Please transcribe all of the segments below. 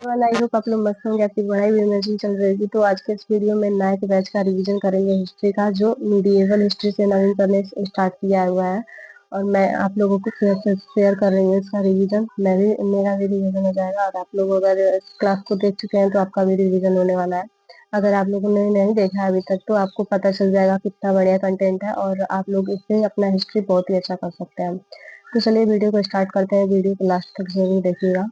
Well I hope आप लोग मस्त होंगे। आपकी पढ़ाई भी इमेजिन चल रही थी। तो आज के इस वीडियो में नाइन्थ बैच का रिवीजन करेंगे हिस्ट्री का, जो मीडिएवल हिस्ट्री से नवीन करने स्टार्ट किया हुआ है। और मैं आप लोगों को शेयर कर रही हूँ इसका रिवीजन। मेरा भी रिवीजन हो जाएगा, और आप लोग अगर क्लास को देख चुके हैं तो आपका भी रिवीजन होने वाला है। अगर आप लोगों ने नहीं देखा है अभी तक तो आपको पता चल जाएगा कितना बढ़िया कंटेंट है, और आप लोग इससे अपना हिस्ट्री बहुत ही अच्छा कर सकते हैं। तो चलिए वीडियो को स्टार्ट करते हैं। वीडियो को लास्ट तक जरूर देखिएगा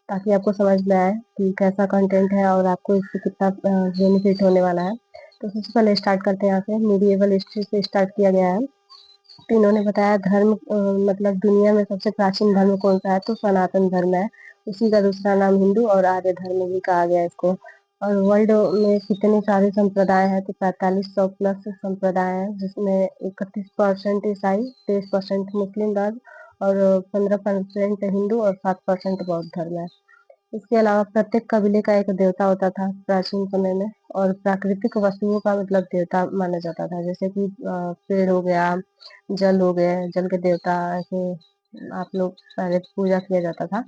ताकि आपको समझ में आए कि कैसा कंटेंट है और आपको इससे कितना बेनिफिट होने वाला है। तो सबसे पहले स्टार्ट करते हैं। यहाँ से मीडिएवल हिस्ट्री से स्टार्ट किया गया है। तो इन्होंने बताया धर्म मतलब दुनिया में सबसे प्राचीन धर्म कौन सा है, तो सनातन धर्म है। उसी का दूसरा नाम हिंदू और आर्य धर्म भी कहा गया है इसको। और वर्ल्ड में कितने सारे संप्रदाय हैं, तो 4500 प्लस संप्रदाय हैं, जिसमें 31% ईसाई, 23% मुस्लिम धर्म और 15% हिंदू और 7% बौद्ध धर्म है। इसके अलावा प्रत्येक कबीले का एक देवता होता था प्राचीन समय में, और प्राकृतिक वस्तुओं का मतलब देवता माना जाता था, जैसे कि पेड़ हो गया, जल हो गए, जल के देवता ऐसे आप लोग पहले पूजा किया जाता था।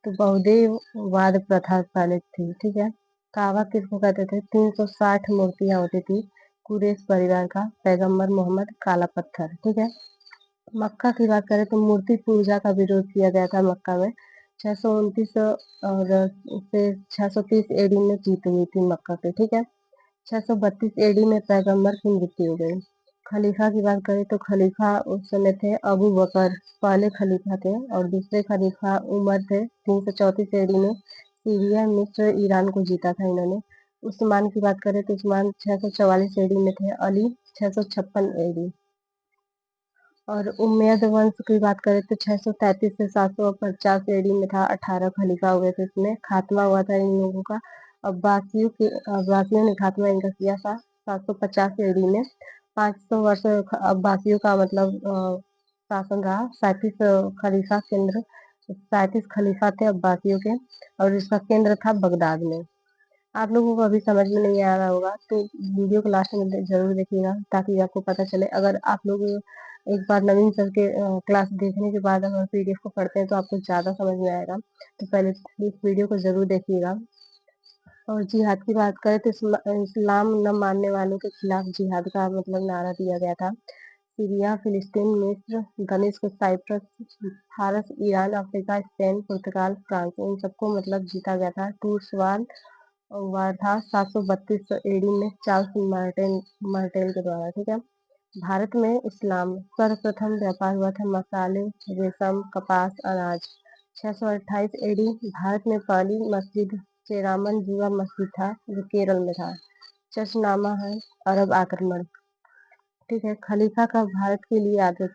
तो बहुदेववाद प्रथा पहले थी, ठीक है। काबा किसको कहते थे? 360 मूर्तियां होती थी। कुरैश परिवार का पैगंबर मोहम्मद, काला पत्थर, ठीक है। मक्का की बात करें तो मूर्ति पूजा का विरोध किया गया था मक्का में। 629 और से 630 एडी में जीत हुई थी मक्का पे, ठीक है। 632 एडी में पैगंबर की मृत्यु हो गई। खलीफा की बात करें तो खलीफा उस समय थे अबू बकर, पहले खलीफा थे, और दूसरे खलीफा उमर थे। 334 एडी में सीरिया, मिस्र, ईरान को जीता था इन्होंने। उस्मान की बात करें तो उस्मान 644 एडी में थे। अली 656 एडी। और उम्मयद वंश की बात करें तो 633 से 750 एडी में था। 18 खलीफा हुए थे, इसमें खात्मा हुआ था इन लोगों का। अब्बासियों ने खात्मा इनका किया था 750 एडी में। 500 वर्ष अब्बासियों का मतलब शासन रहा। 37 खलीफा केंद्र, 37 खलीफा थे अब्बासियों के, और इसका केंद्र था बगदाद में। आप लोगों को अभी समझ में नहीं आ रहा होगा तो वीडियो को लास्ट में जरूर देखिएगा ताकि आपको पता चले। अगर आप लोग एक बार नवीन सर के क्लास देखने के बाद अगर पीडीएफ को पढ़ते हैं तो आपको ज्यादा समझ में आएगा। तो पहले इस वीडियो को जरूर देखिएगा। और जिहाद की बात करें तो इस्लाम न मानने वालों के खिलाफ जिहाद का मतलब नारा दिया गया था। सीरिया, फिलिस्तीन, मिस्र, दमिश्क, साइप्रस, फारस, ईरान, अफ्रीका, स्पेन, पुर्तगाल, फ्रांस, इन सबको मतलब जीता गया था। टूर्स वार था 732 एडी में चार्ल्स मार्टेल के द्वारा, ठीक है। भारत में इस्लाम सर्वप्रथम व्यापार हुआ था मसाले, रेशम, कपास, अनाज। 628 एडी भारत में पहली मस्जिद चेरामन जुआ मस्जिद था, जो केरल में था। चशनामा है अरब आक्रमण, ठीक है। खलीफा का भारत के लिए आदेश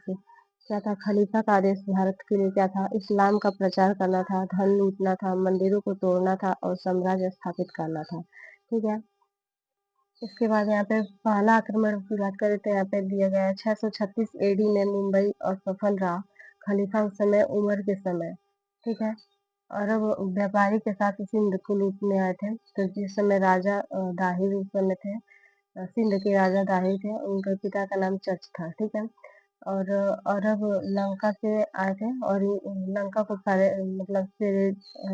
क्या था? खलीफा का आदेश भारत के लिए क्या था? इस्लाम का प्रचार करना था, धन लूटना था, मंदिरों को तोड़ना था और साम्राज्य स्थापित करना था, ठीक है। इसके बाद यहाँ पे पहला आक्रमण की बात करें तो यहाँ पे दिया गया है 636 एडी में मुंबई और सफल रहा। खलीफा उस समय उमर के समय, ठीक है। अरब व्यापारी के साथ सिंध को लूटने आए थे। तो जिस समय राजा दाहिर उस समय थे, सिंध के राजा दाहिर थे, उनके पिता का नाम चच था, ठीक है। और अरब लंका से आए थे, और लंका को मतलब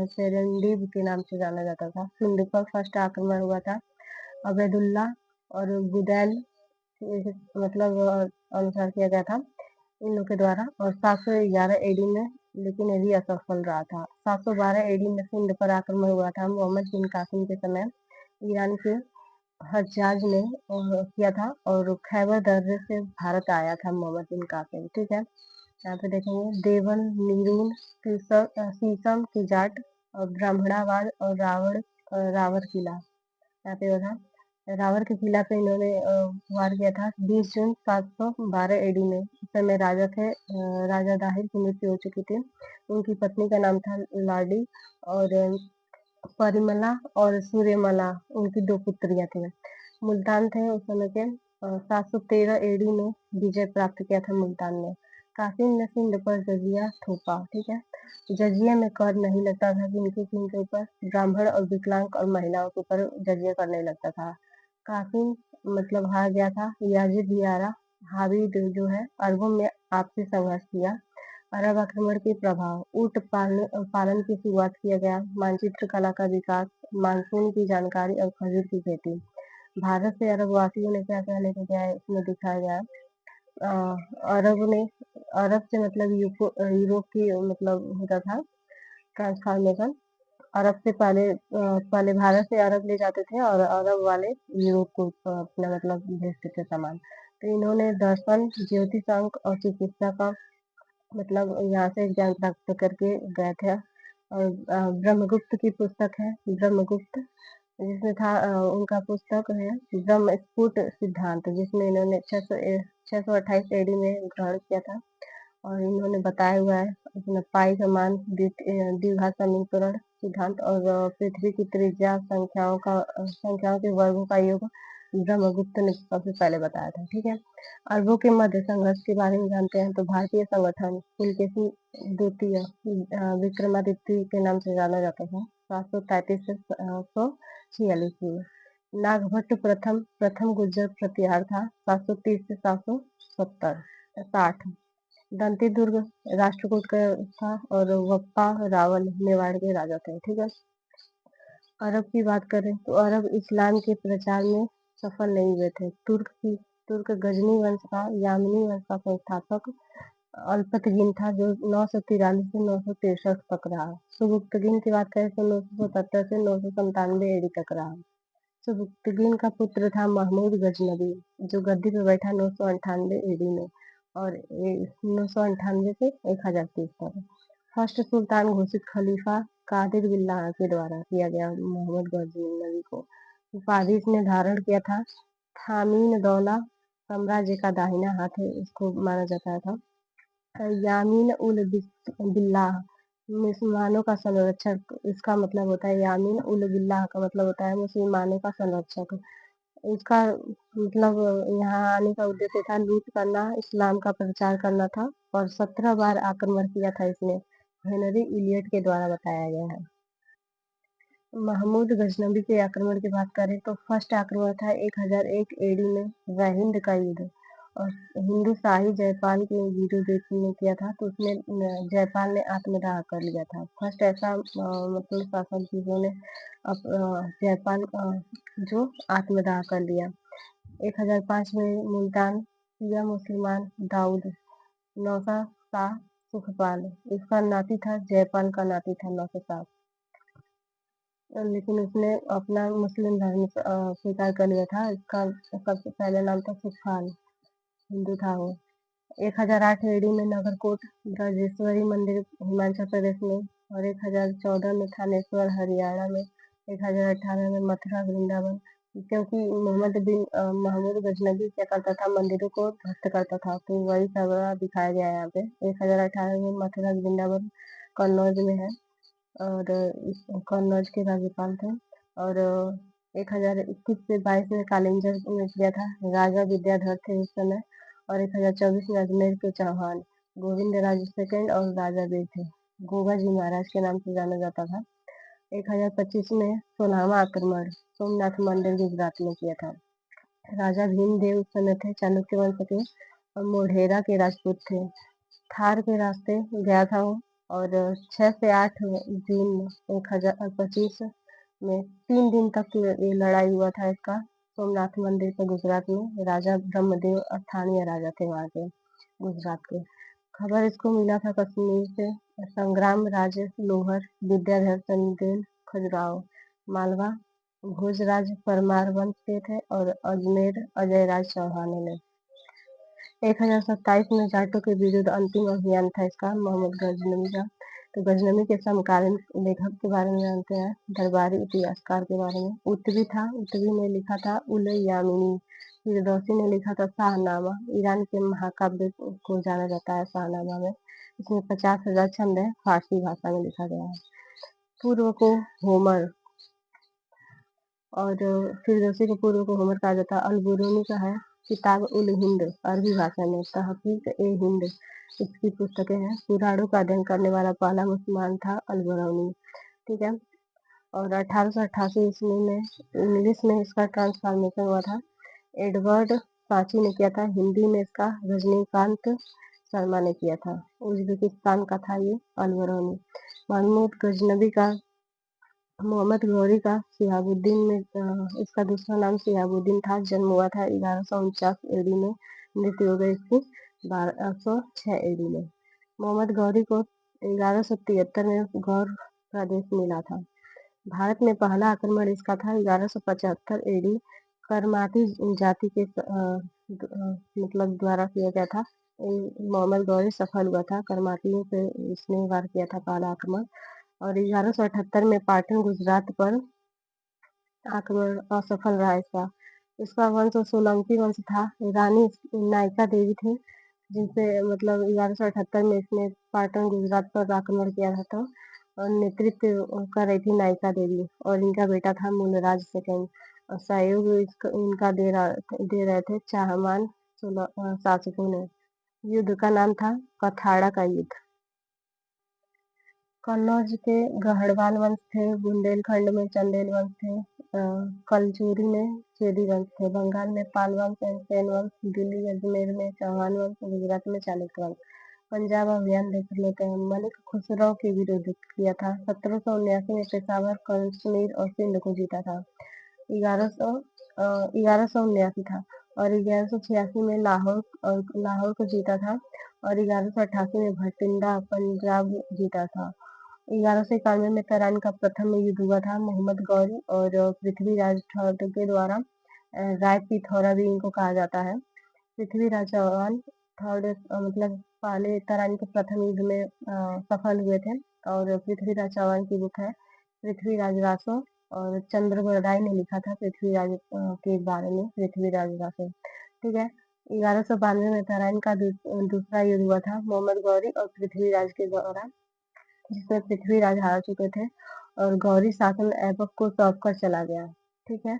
सेरेंडीब के नाम से जाना जाता था। सिंध पर फर्स्ट आक्रमण हुआ था अबेदुल्ला और गुदैल मतलब अनुसार किया गया था इन लोग के द्वारा, और 711 एडी में, लेकिन ये भी असफल रहा था। 712 एडी में सिंध पर आक्रमण हुआ था मोहम्मद बिन कासिम के समय। ईरान के हज्जाज ने किया था, और खैबर दर्रे से भारत आया था मोहम्मद बिन कासिम, ठीक है। यहाँ पे देखेंगे देवन, नीरून, शीशम की जाट और ब्राह्मणावाद और रावण किला। यहाँ पे था रावण के किला पे इन्होंने वार किया था 20 जून 712 एडी में। उस समय राजा थे राजा दाहिर की मृत्यु हो चुकी थी। उनकी पत्नी का नाम था लाडी, और परिमला और सूर्यमला उनकी दो पुत्रियां थी। मुल्तान थे उस समय के। 713 एडी में विजय प्राप्त किया था मुल्तान में। कासिम ने सिंध पर जजिया थोपा, ठीक है। जजिया में कर नहीं लगता था किनके ऊपर? ब्राह्मण और विकलांग और महिलाओं के ऊपर जजिया कर नहीं लगता था। कासिम मतलब हार गया था। याजिद यारा हाविद जो है अरबों में आपसी संघर्ष किया। अरब आक्रमण के प्रभाव, ऊंट पालन की शुरुआत किया गया, मानचित्र कला का विकास, मानसून की जानकारी और खजूर की खेती। भारत से अरब वासियों ने क्या क्या लेके गया है इसमें दिखाया गया है। अरब ने अरब से मतलब यूरोप की मतलब होता था ट्रांसफॉर्मेशन। अरब से पहले भारत से अरब ले जाते थे और अरब वाले यूरोप को अपना मतलब भेजते थे सामान। तो इन्होंने दर्शन, ज्योतिष, अंक और चिकित्सा का मतलब यहाँ से ज्ञान प्राप्त करके गए थे। और ब्रह्मगुप्त की पुस्तक है ब्रह्मगुप्त, जिसमें था उनका पुस्तक है ब्रह्म स्फुट सिद्धांत, जिसमें इन्होंने 628 एडी में ग्रहण किया था। और इन्होंने बताया हुआ है उसमें पाई का मान, द्विघात समीकरण सिद्धांत और पृथ्वी की त्रिज्या, संख्याओं के वर्गों का योग ब्रह्मगुप्त ने सबसे पहले बताया था। ठीक है। अरबों के मध्य संघर्ष के बारे में जानते हैं तो भारतीय संगठन पुलकेशी द्वितीय विक्रमादित्य के नाम से जाना जाता था 733 से 146 में। नागभट्ट प्रथम प्रथम गुर्जर प्रतिहार था 730 से 760। दंती दुर्ग राष्ट्रकूट का था और वप्पा रावल मेवाड़ के राजा थे। ठीक है। अरब की बात करें तो अरब इस्लाम के प्रचार में सफल नहीं हुए थे। तुर्क गजनी वंश का यामिनी वंश का संस्थापक अल्पतगिन था जो 943 से 963 तक रहा। सुबुक्तगिन की बात करें तो 977 से 997 एडी तक रहा। सुबुक्तगिन का पुत्र था महमूद गजनबी जो गद्दी पर बैठा 998 एडी में और 998 से 1030 तक। फर्स्ट सुल्तान घोषित खलीफा कादिर बिल्लाह के द्वारा किया गया मोहम्मद गजनबी को। उपाधि इसने धारण किया था थामीन दौला, साम्राज्य का दाहिना हाथ है इसको माना जाता था। यामीन उल बिल्लाह मुसलमानों का संरक्षक, इसका मतलब होता है यामीन उल बिल्लाह का मतलब होता है मुसलमानों का संरक्षक। इसका मतलब यहाँ आने का उद्देश्य था लूट करना, इस्लाम का प्रचार करना था और 17 बार आक्रमण किया था इसने। हेनरी इलियट के द्वारा बताया गया है। महमूद गजनबी के आक्रमण की बात करें तो फर्स्ट आक्रमण था 1001 एडी में वहिंद का युद्ध और हिंदू शाही जयपाल के विरुद्ध इसने किया था तो उसमें जयपाल ने आत्मदाह कर लिया था। फर्स्ट ऐसा मतलब शासन जिन्होंने जयपाल जो आत्मदाह कर लिया। 1005 में मुल्तान किया मुसलमान दाऊद नौसा शाह सुखपाल, इसका नाती था जयपाल का नाती था नौसा शाह, लेकिन उसने अपना मुस्लिम धर्म स्वीकार कर लिया था। इसका सबसे पहले नाम था सुखपाल, हिंदू था वो। 1008 एडी में नगरकोट ब्रजेश्वरी मंदिर हिमाचल प्रदेश में और 1014 में थानेश्वर हरियाणा में, 1018 में मथुरा वृंदावन। क्योंकि महमूद गजनबी क्या करता था मंदिरों को ध्वस्त करता था तो वही सब दिखाया गया है यहाँ पे। 1018 में मथुरा वृंदावन कन्नौज में है और कन्नौज के राज्यपाल थे। और 1021 से 22 में कालिंजर में किया था, राजा विद्याधर थे उस समय। और 1024 में अजमेर के चौहान गोविंद राज सेकंड और राजा वीर थे, गोगा जी महाराज के नाम से जाना जाता था। 1025 में 16वां आक्रमण सोमनाथ मंदिर गुजरात में किया था। राजा भीमदेव उस समय थे चालुक्य वंश के और मोढेरा के राजपूत थे। थार के रास्ते गया था वो और 6 से 8 जून 1025 में 3 दिन तक ये लड़ाई हुआ था इसका सोमनाथ मंदिर पर गुजरात में। राजा ब्रह्मदेव स्थानीय राजा थे वहाँ के गुजरात के। खबर इसको मिला था कश्मीर से। संग्राम राज लोहर विद्याधर चंदेल खजुराहो मालवा भोजराज परमार वंश के थे और अजमेर अजय राज चौहान ने। 1027 में जाटों के विरुद्ध अंतिम अभियान था इसका मोहम्मद गजनवी का। तो गजनवी के समकालीन लेखक के बारे में जानते हैं, दरबारी इतिहासकार के बारे में। उत्तरी था, उत्तरी ने लिखा था उल यामिनी। फिरदौसी ने लिखा था शाहनामा, ईरान के महाकाव्य को जाना जाता है शाहनामा में। इसमें 50,000 छंद है, फारसी भाषा में लिखा गया है। पूर्व को होमर और फिरदौसी को पूर्व को होमर कहा जाता है। अल बुरूनी का है किताब उल हिंद अरबी भाषा में, तहकीक ए हिंद इसकी पुस्तकें हैं। पुराणों का अध्ययन करने वाला पहला मुसलमान था अल बरौनी। ठीक है। और 1888 ईस्वी में इंग्लिश में इसका ट्रांसफॉर्मेशन हुआ था। एडवर्ड सांची ने किया था, हिंदी में इसका रजनीकांत शर्मा ने किया था। उज़्बेकिस्तान का था ये अलबरूनी। महमूद गजनबी का मोहम्मद गौरी का शिहाबुद्दीन में इसका दूसरा नाम शिहाबुद्दीन था। जन्म हुआ था 1149 ईडी में। मृत्यु हो गई इसकी 1206 ईडी में। मोहम्मद गौरी को 1173 में गौर प्रदेश मिला था। भारत में पहला आक्रमण इसका था 1175 एडी करमाती जाति के मतलब द्वारा किया गया था। मोहम्मद गौरी सफल हुआ था, करमातियों पे इसने वार किया था पहला आक्रमण। और 1178 में पाटन गुजरात पर आक्रमण असफल रहा इसका। इसका वंश सोलंकी वंश था। रानी नायिका देवी थी, जिनसे मतलब 1178 में इसने पाटन गुजरात पर आक्रमण किया था। तो और नेतृत्व कर रही थी नायिका देवी, और इनका बेटा था मूलराज सेकंड। और सहयोग इनका दे रहे थे चाहमान शासकों ने। युद्ध का नाम था कथाड़ा का युद्ध। कन्नौज के गढ़वाल वंश थे। बुंदेलखंड में चंदेल वंश थे। कलचुरी में चेदी वंश थे। बंगाल में पाल वंश एंड सेन वंश। दिल्ली अजमेर में चौहान वंश। गुजरात में चालुक्य वंश। पंजाब अभियान देख लेते हैं। मलिक खुसरो के विरोध किया था। 1779 में पेशावर, कश्मीर और सिंध को जीता था। 1179 था। और 1186 में लाहौर को जीता था। और 1188 में भटिंडा पंजाब जीता था। 1191 में तराइन का प्रथम युद्ध हुआ था। मोहम्मद गौरी और पृथ्वीराज चौहान के द्वारा। राय पिथौरा भी इनको कहा जाता है। पृथ्वीराज चौहान थर्ड मतलब पहले तराइन के प्रथम युद्ध में सफल हुए थे। और पृथ्वीराज चौहान की बुक है पृथ्वीराज रासो, और चंद्र राय ने लिखा था पृथ्वीराज के बारे में, पृथ्वीराज रासो। ठीक है। 1192 में तराइन का दूसरा युद्ध हुआ था मोहम्मद गौरी और पृथ्वीराज के दौरान, जिसमें पृथ्वीराज हार चुके थे और गौरी शासन ऐबक को सौंप कर चला गया। ठीक है।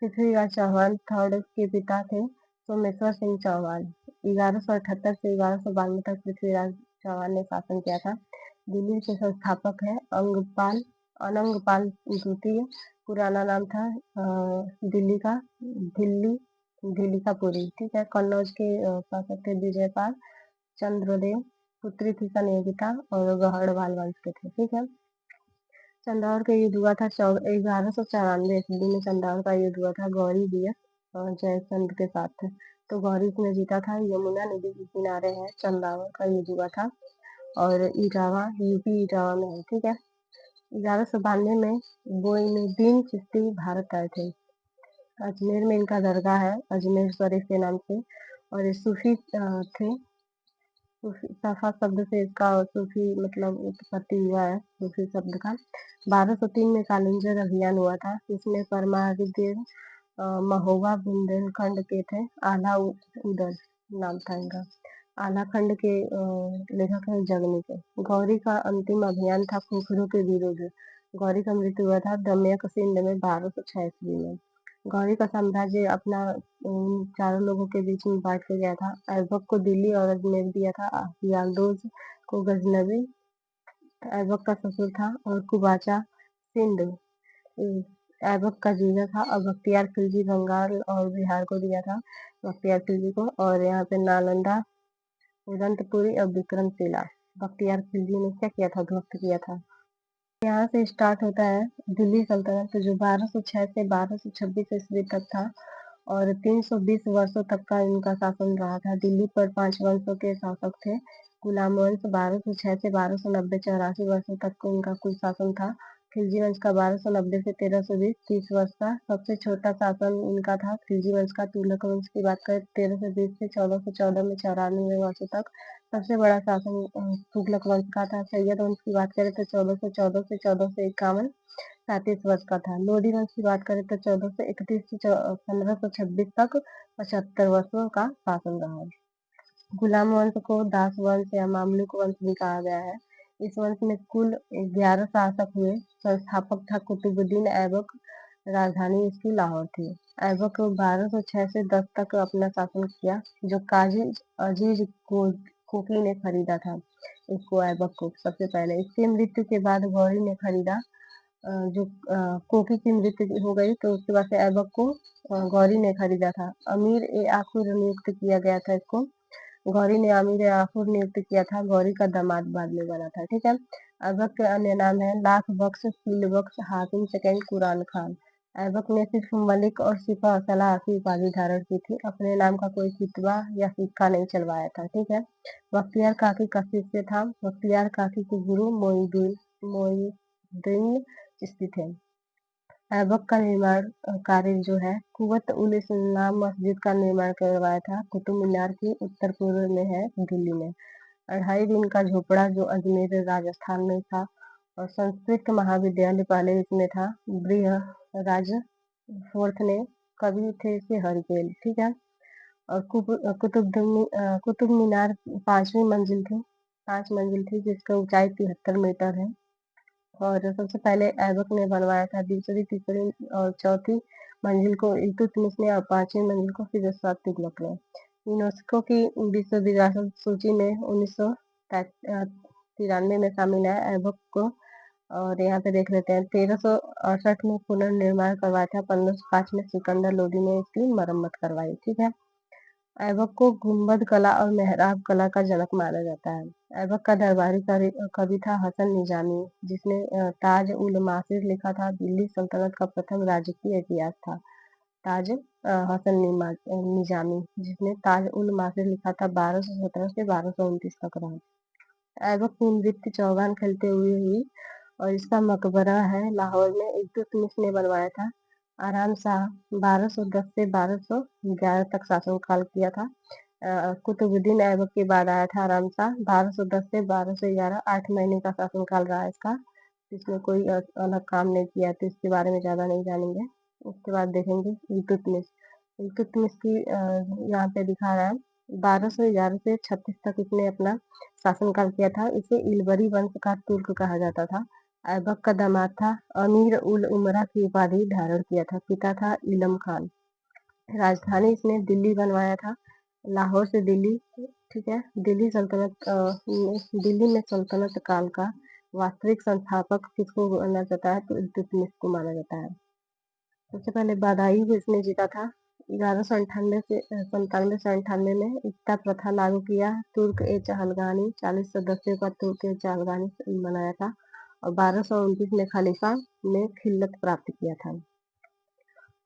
पृथ्वीराज चौहान थर्ड के पिता थे सोमेश्वर सिंह चौहान। 1178 से 1192 तक पृथ्वीराज चौहान ने शासन किया था। दिल्ली के संस्थापक है अनंगपाल द्वितीय। पुराना नाम था दिल्ली का पुरी। ठीक है। कन्नौज के शासक थे विजयपाल चंद्रदेव। पुत्री थी संयोगिता और गढ़वाल वंश के थे। ठीक है। चंदौर का युद्ध हुआ था 1194 ईस्वी में। चंदौर का युद्ध हुआ था गौरी वीर और जयचंद के साथ। तो गौरी ने जीता था। यमुना नदी के किनारे है चंदौर का युद्ध हुआ था। और इटावा यूपी इटावा में है। ठीक है। 1192 में बोइनुद्दीन चिश्ती भारत आए थे। अजमेर में इनका दरगाह है अजमेर शरीफ के नाम से। और ये सूफी थे। सफा शब्द से इसका सूफी मतलब उत्पत्ति हुआ है सूफी शब्द का। 1203 में कालिंजर अभियान हुआ था। इसमें परमादित्य महोबा बुंदेलखंड के थे। आला उदल नाम था इनका। आलाखंड के लेखक हैं जगनी के। गौरी का अंतिम अभियान था खोखरों के विरुद्ध। गौरी का मृत्यु हुआ था दमयक सिंध में 1206 ईस्वी में। गौरी का साम्राज्य अपना चारों लोगों के बीच में बांट के गया था। ऐबक को दिल्ली और अजमेर दिया था। याल्दोज को गजनबी ऐबक का ससुर था। और कुबाचा सिंध ऐबक का जीजा था। और बख्तियार खिलजी बंगाल और बिहार को दिया था बख्तियार खिलजी को। और यहाँ पे नालंदा उदंतपुरी और विक्रमशिला बख्तियार खिलजी ने क्या किया था, ध्वस्त किया था। यहाँ से स्टार्ट होता है दिल्ली सल्तनत, जो 1206 से 1226 ईस्वी तक था। और 320 वर्षों तक का इनका शासन रहा था। दिल्ली पर 5 वंशों के शासक थे। गुलाम वंश 1206 से 1290 84 वर्षों तक को इनका कुल शासन था। खिलजी वंश का 1290 से 1320 30 वर्ष का। सबसे छोटा शासन इनका था खिलजी वंश का। तुगलक वंश की बात करें 1320 से 1414 में 94 वर्षों तक। सबसे बड़ा शासन तुगलक वंश का था। सैयद वंश की बात करें तो 1414 से 1451 37 वर्ष का था। लोधी वंश की बात करें तो 1431 से 1526 तक 75 वर्षों का शासन रहा। गुलाम वंश को दास वंश या मामलुक वंश भी कहा गया है। इस वंश में कुल 11 शासक हुए। संस्थापक था कुतुबुद्दीन ऐबक। राजधानी इसकी लाहौर थी। ऐबक 1206 से 10 तक अपना शासन किया, जो काजी अजीज कोकी ने खरीदा था इसको, ऐबक को सबसे पहले। इसकी मृत्यु के बाद गौरी ने खरीदा। जो कोकी की मृत्यु हो गई तो उसके बाद से ऐबक को गौरी ने खरीदा था। अमीर ए आखुर नियुक्त किया गया था इसको। गौरी ने अमीर याकुर नियुक्त किया था, गौरी का दामाद बाद में बना था। ठीक है। ऐबक के अन्य नाम है लाख बख्श, फील बख्श, हाकिम सेकंड, कुरान खान। ऐबक ने सिर्फ मलिक और सिपह सलाह की उपाधि धारण की थी, अपने नाम का कोई कितबा या सिक्का नहीं चलवाया था। ठीक है। बख्तियार काकी का शिष्य था। बख्तियार काकी के गुरु मोइनुद्दीन चिश्ती थे। ऐबक का निर्माण कार्य जो है कुवत उल इस्लाम मस्जिद का निर्माण करवाया था, कुतुब मीनार की उत्तर पूर्व में है, दिल्ली में। 2.5 दिन का झोपड़ा जो अजमेर राजस्थान में था, और संस्कृत महाविद्यालय पहले इसमें था। बृहराज फोर्थ ने कवि थे इसे हरिकेल। ठीक है। और कुतुब मीनार 5वीं मंजिल थी, 5 मंजिल थी, जिसका ऊंचाई 73 मीटर है। और सबसे पहले ऐबक ने बनवाया था। दूसरी, तीसरी और चौथी मंजिल को इल्तुतमिश ने, और 5वीं मंजिल को फिरोज शाह तुगलक ने। यूनेस्को की विश्व विरासत सूची में 1993 में शामिल है ऐबक को। और यहाँ पे देख लेते हैं, 1368 में पुनर्निर्माण करवाया था, 1505 में सिकंदर लोदी ने इसकी मरम्मत करवाई। ठीक है। ऐबक को गुंबद कला और मेहराब कला का जनक माना जाता है। ऐबक का दरबारी कवि था हसन निजामी, जिसने ताज उल मासिर लिखा था। दिल्ली सल्तनत का प्रथम राजकीय इतिहास था ताज हसन निजामी, जिसने ताज उल मासिर लिखा था। 1217 से 1229 तक रहा। ऐबक की मृत्यु चौगान खेलते हुए हुई, और इसका मकबरा है लाहौर में, इल्तुतमिश ने बनवाया था। आराम शाह 1210 से 1211 तक शासनकाल किया था। कुतुबुद्दीन ऐबक के बाद आया था आराम शाह, 1210 से 1211, 8 महीने का शासनकाल रहा इसका। इसमें कोई अलग काम नहीं किया, तो इसके बारे में ज्यादा नहीं जानेंगे। उसके बाद देखेंगे इल्तुतमिश। इल्तुतमिश की यहाँ पे दिखा रहा है, 1211 से 36 तक इसने अपना शासनकाल किया था। इसे इलबरी वंश का तुर्क कहा जाता था। ऐबक का दामाद था, अमीर उल उमरा की उपाधि धारण किया था। पिता था इलम खान। राजधानी इसने दिल्ली बनवाया था, लाहौर से दिल्ली। ठीक है। दिल्ली में सल्तनत काल का वास्तविक संस्थापक किसको माना जाता है, तो इल्तुतमिश को माना जाता है। सबसे पहले बदायूं को इसने जीता था, 1197 में इक्ता प्रथा लागू किया। तुर्क ए चहलगानी 40 सदस्यों का तुर्क ए चहलगानी बनाया था, और 1229 में खलीफा ने खिल्लत प्राप्त किया था।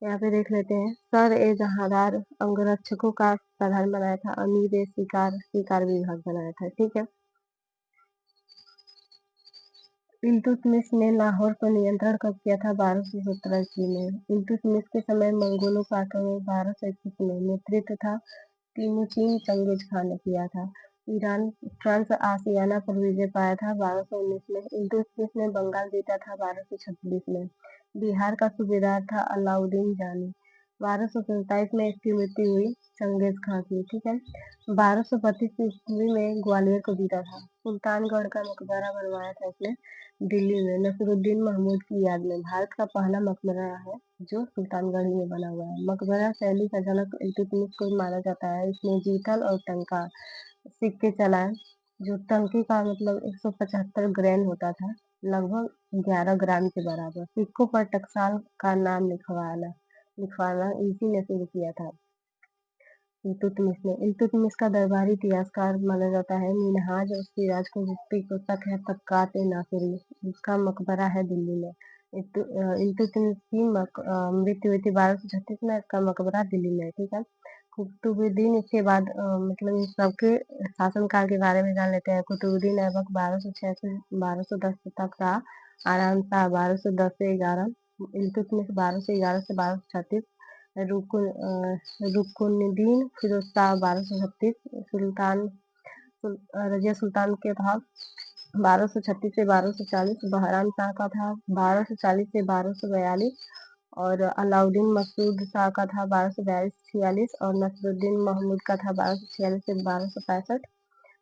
यहाँ पे देख लेते हैं, सर ए जहांदार अंगरक्षकों का प्रधान बनाया था। अमीर ए शिकार विभाग बनाया था। ठीक है। इल्तुतमिश ने लाहौर पर नियंत्रण कब किया था, 1217 ईस्वी में। इल्तुतमिश के समय मंगोलों का आक्रमण 1221 में नेतृत्व था तिमुचिन चंगेज खान ने किया था। ईरान ट्रांस आसियाना पर विजय पाया था 1219 में। इल्तुतमिश ने बंगाल जीता था 1226 में। बिहार का सूबेदार था अलाउद्दीन जानी। 1247 में इसकी मृत्यु हुई चंगेज खां की। ठीक है। 1232 ईस्वी में ग्वालियर को जीता था। सुल्तानगढ़ का मकबरा बनवाया था इसने, दिल्ली में, नसरुद्दीन महमूद की याद में। भारत का पहला मकबरा है जो सुल्तानगढ़ में बना हुआ है। मकबरा शैली का जनक इल्तुतमिश को माना जाता है। इसने जीतल और टंका सिक्के चलाए, जो टंकी का मतलब 175 ग्रैन होता था, लगभग 11 ग्राम के बराबर। सिक्कों पर टकसाल का नाम लिखवाना इसी ने शुरू किया था इल्तुतमिश ने। इल्तुतमिश का दरबारी इतिहासकार माना जाता है मिन्हाज और सिराज को, जिसकी पुस्तक है तबकात ए नासिरी। उसका मकबरा है दिल्ली में। इल्तुतमिश की मृत्यु हुई थी 1236 में। इसका मकबरा दिल्ली में है। ठीक है। कुतुबुद्दीन इसके बाद मतलब इन सबके शासनकाल के बारे में जान लेते हैं। कुतुबुद्दीन ऐबक 1206 से 1210 तक रहा। आराम शाह 1210 से 11, इल्तुतमिश 1211 से 1236, रुकनुद्दीन फिरोज शाह 1236, रजिया सुल्तान के था 1236 से 1240, बहराम शाह का था 1240 से 1242, और अलाउद्दीन मसूद शाह का था 1242-46, और नसरुद्दीन महमूद का था 1246 से 1265,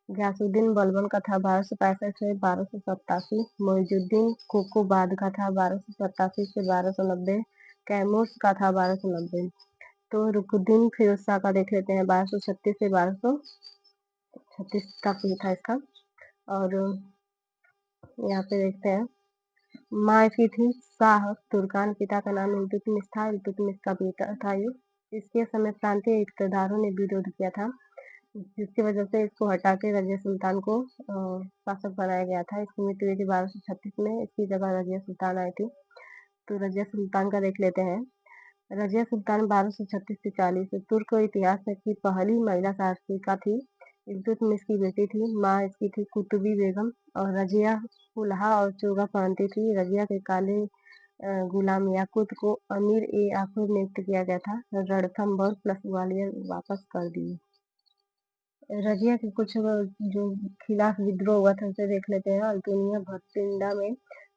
गयासुद्दीन बलबन का था 1265 से 1287, मोइजुद्दीन कोकोबाद का था 1287 से 1290, कैमूर का था 1290। तो रुकनुद्दीन फिरोज शाह का देख लेते हैं, 1236 से 1236 तक ही था इसका। और यहाँ पे देखते हैं, माँ की थी शाह तुर्कान, पिता का नाम इल्तुतमिश था। इल्तुतमिश का बेटा था ये। इसके समय प्रांतीय इक़्तिदारों ने विरोध किया था। जिसकी वजह से इसको हटा के रजिया सुल्तान को शासक बनाया गया था। इसकी मृत्यु हुई थी 1236 में। इसकी जगह रजिया सुल्तान आई थी। तो रजिया सुल्तान का देख लेते हैं। रजिया सुल्तान 1236 से 40 तुर्क इतिहास की पहली महिला शासिका थी। इल्तुतमिश की बेटी थी। माँ इसकी थी कुतुबी बेगम और रजिया कुल्हा और चोगा पहनती थी। रजिया के काले गुलाम याकूत को अमीर ए आखुर नियुक्त किया गया था। रणथंभौर प्लस ग्वालियर वापस कर दिए। रजिया के कुछ जो खिलाफ विद्रोह हुआ था उसे देख लेते हैं। अल्तुनिया भटिंडा में,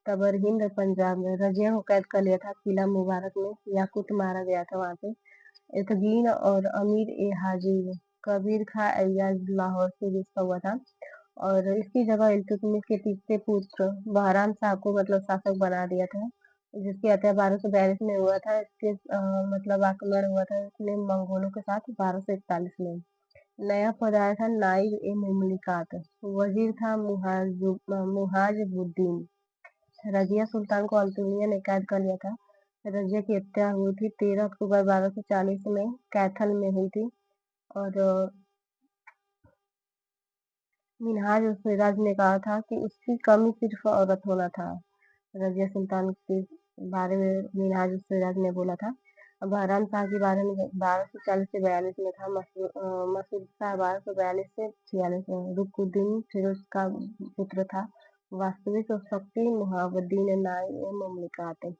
तबरहिंद पंजाब में। रजिया को कैद कर लिया था किला मुबारक में। याकूत मारा गया था वहां पे। इतगीन और अमीर ए हाजिर कबीर खां अय्याज लाहौर से रिश्ता हुआ था। और इसकी जगह इल्तुतमिश के तीसरे पुत्र बहराम शाह को मतलब शासक बना दिया था। जिसकी हत्या 1242 में हुआ था। इसके मतलब आक्रमण हुआ था इसने मंगोलों के साथ 1241 में। नया पद आया था नाइब ए मुमलिकात। वजीर था मुहाजुबुद्दीन। रजिया सुल्तान को अल्तुनिया ने कैद कर लिया था। रजिया की हत्या हुई थी 13 अक्टूबर 1240 में कैथल में हुई थी। और मिन्हाज उस सिराज ने कहा था कि उसकी कमी सिर्फ औरत होना था। रजिया सुल्तान के बारे में मिन्हाज उस सिराज ने बोला था। बहराम शाह के बारे में 1240 से 42 में था। मसूद शाह 1242 से 46 में। रुकनुद्दीन फिरोज का पुत्र था। वास्तविक शक्ति मुहावुद्दीन नाई मुमलिकात।